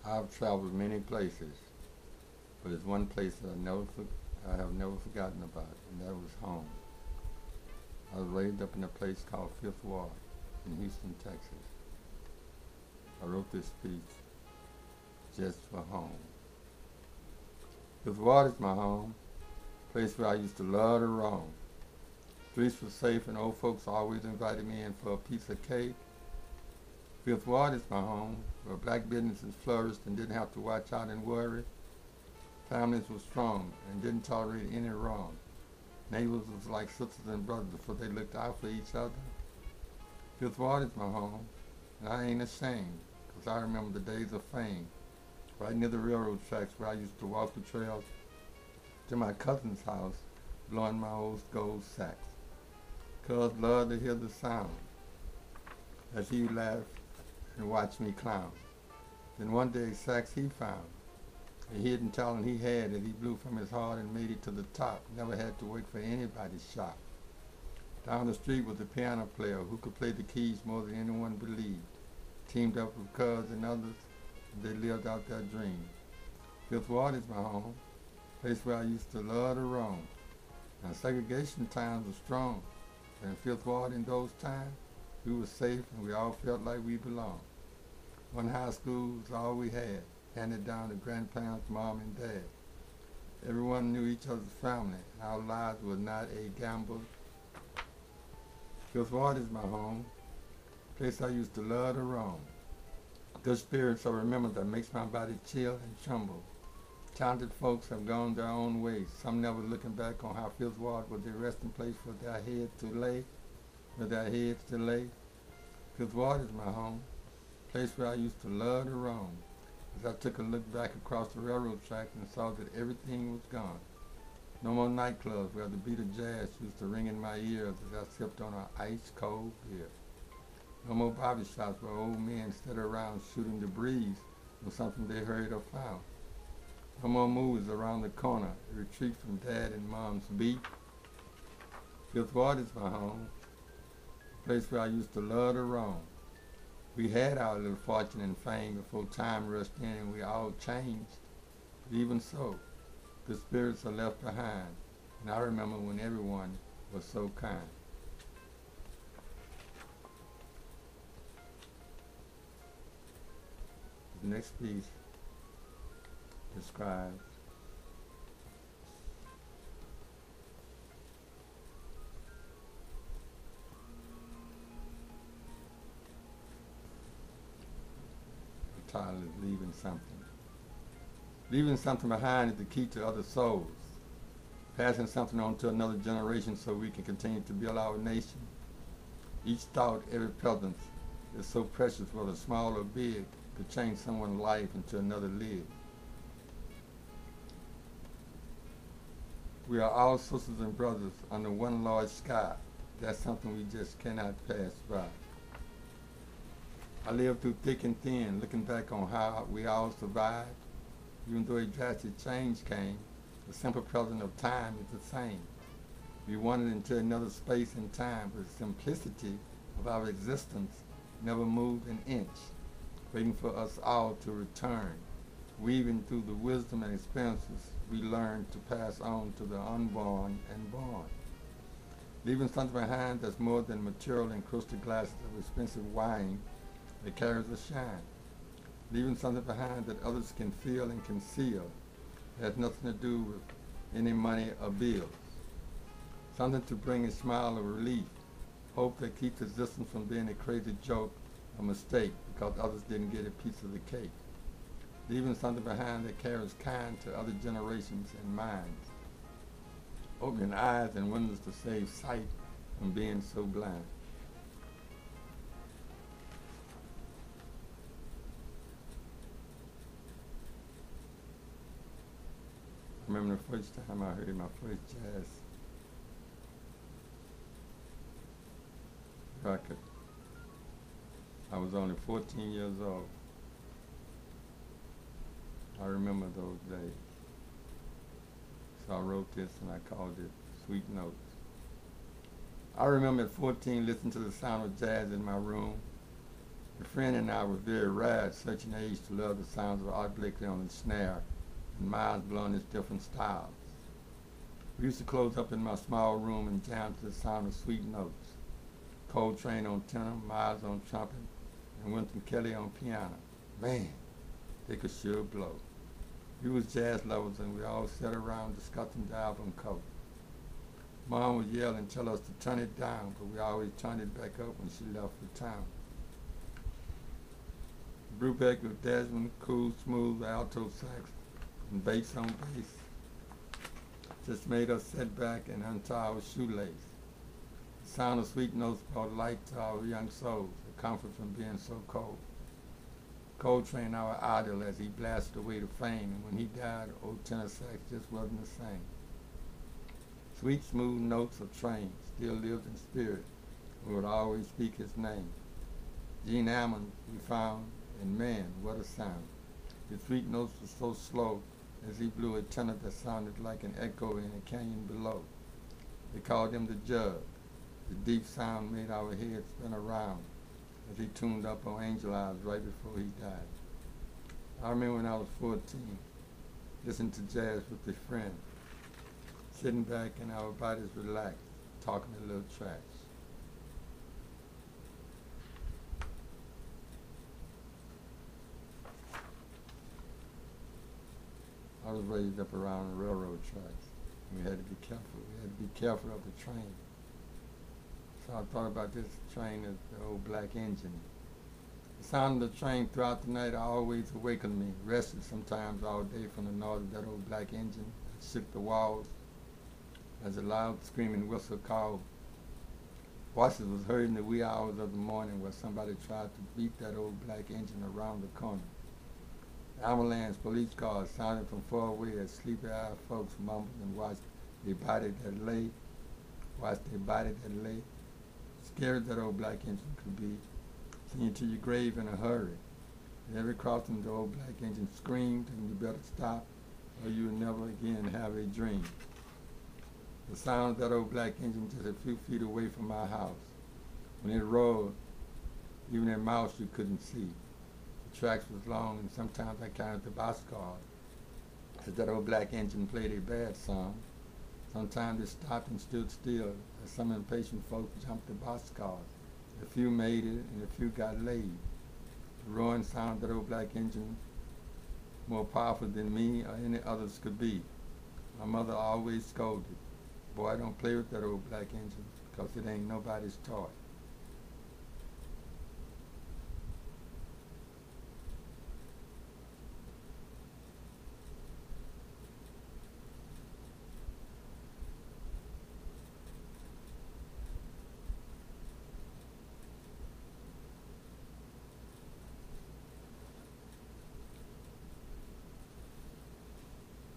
I've traveled many places, but there's one place that I have never forgotten about, and that was home. I was raised up in a place called Fifth Ward in Houston, Texas. I wrote this speech just for home. Fifth Ward is my home, place where I used to love to roam. Streets were safe and old folks always invited me in for a piece of cake. Fifth Ward is my home, where black businesses flourished and didn't have to watch out and worry. Families were strong and didn't tolerate any wrong. Neighbors was like sisters and brothers, for they looked out for each other. Fifth Ward is my home, and I ain't ashamed, 'cause I remember the days of fame, right near the railroad tracks where I used to walk the trails to my cousin's house, blowing my old gold sax. Cuz loved to hear the sound as he laughed and watched me clown. Then one day sax he found, a hidden talent he had that he blew from his heart and made it to the top. Never had to wait for anybody's shot. Down the street was a piano player who could play the keys more than anyone believed. Teamed up with cuz and others, and they lived out their dream. Fifth Ward is my home, place where I used to love to roam. Now segregation times were strong, but in Fifth Ward in those times, we were safe and we all felt like we belonged. One high school was all we had, handed down to grandparents, mom and dad. Everyone knew each other's family, and our lives were not a gamble. Fifth Ward is my home, place I used to love to roam. Good spirits I remember that makes my body chill and tremble. Talented folks have gone their own ways, some never looking back on how Fifth Ward was their resting place for their heads to lay, with their heads to lay. Fifth Ward is my home, place where I used to love to roam. As I took a look back across the railroad track and saw that everything was gone. No more nightclubs where the beat of jazz used to ring in my ears as I sipped on an ice-cold beer. No more barber shops where old men stood around shooting the breeze from something they heard or found. No more movies around the corner, a retreat from dad and mom's beat. Fifth Ward is my home, a place where I used to love to roam. We had our little fortune and fame before time rushed in and we all changed. But even so, the spirits are left behind, and I remember when everyone was so kind. The next piece describes the title is Leaving Something. Leaving something behind is the key to other souls. Passing something on to another generation so we can continue to build our nation. Each thought, every presence is so precious, whether small or big, to change someone's life into another lid. We are all sisters and brothers under one large sky. That's something we just cannot pass by. I lived through thick and thin, looking back on how we all survived. Even though a drastic change came, the simple presence of time is the same. We wandered into another space and time, but the simplicity of our existence never moved an inch, waiting for us all to return, weaving through the wisdom and experiences we learned to pass on to the unborn and born. Leaving something behind that's more than material and crystal glasses of expensive wine that carries a shine. Leaving something behind that others can feel and conceal. It has nothing to do with any money or bills. Something to bring a smile of relief, hope that keeps existence from being a crazy joke or mistake because others didn't get a piece of the cake. Leaving something behind that carries kind to other generations and minds. Opening eyes and windows to save sight from being so blind. I remember the first time I heard my first jazz record. I was only 14 years old. I remember those days. So I wrote this and I called it Sweet Notes. I remember at 14 listening to the sound of jazz in my room. The friend and I were very rare at such an age to love the sounds of Art Blakely on the snare and Miles blowing his different styles. We used to close up in my small room and jam to the sound of sweet notes. Coltrane on tenor, Miles on trumpet, and Wynton Kelly on piano. Man, they could sure blow. We was jazz lovers and we all sat around discussing the album cover. Mom would yell and tell us to turn it down, but we always turned it back up when she left for town. Brubeck with Desmond, cool, smooth, alto sax, and bass on bass just made us sit back and untie our shoelace. The sound of sweet notes brought light to our young souls, a comfort from being so cold. Coltrane, our idol, as he blasted away to fame, and when he died, old tenor sax just wasn't the same. Sweet, smooth notes of Train still lived in spirit. We would always speak his name. Gene Ammon we found, and man, what a sound. His sweet notes were so slow as he blew a tenor that sounded like an echo in a canyon below. They called him the Jug. The deep sound made our heads spin around as he tuned up on Angel Eyes right before he died. I remember when I was 14, listening to jazz with a friend, sitting back and our bodies relaxed, talking a little trash. I was raised up around the railroad tracks. We had to be careful. We had to be careful of the train. So I thought about this train as the old black engine. The sound of the train throughout the night always awakened me, rested sometimes all day from the noise of that old black engine that shook the walls as a loud screaming whistle called. Voices was heard in the wee hours of the morning where somebody tried to beat that old black engine around the corner. Avalanche police cars sounded from far away as sleepy-eyed folks mumbled and watched their body that lay, Scary that old black engine could be, send you to your grave in a hurry. At every crossing, the old black engine screamed, and you better stop, or you will never again have a dream. The sound of that old black engine just a few feet away from my house. When it roared, even a mouse you couldn't see. The tracks was long, and sometimes I counted the boxcars as that old black engine played a bad song. Sometimes it stopped and stood still as some impatient folks jumped the boxcars. A few made it, and a few got laid. The roaring sound of that old black engine, more powerful than me or any others could be. My mother always scolded, "Boy, don't play with that old black engine, because it ain't nobody's toy."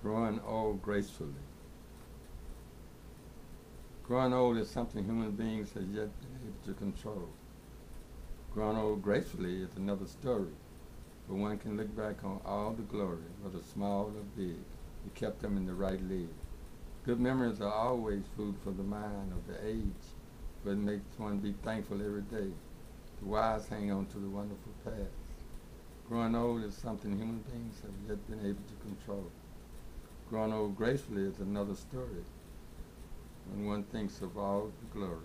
Growing old gracefully. Growing old is something human beings have yet been able to control. Growing old gracefully is another story, but one can look back on all the glory, whether small or big, we kept them in the right lid. Good memories are always food for the mind of the age, but it makes one be thankful every day. The wise hang on to the wonderful past. Growing old is something human beings have yet been able to control. Growing old gracefully is another story when one thinks of all the glory.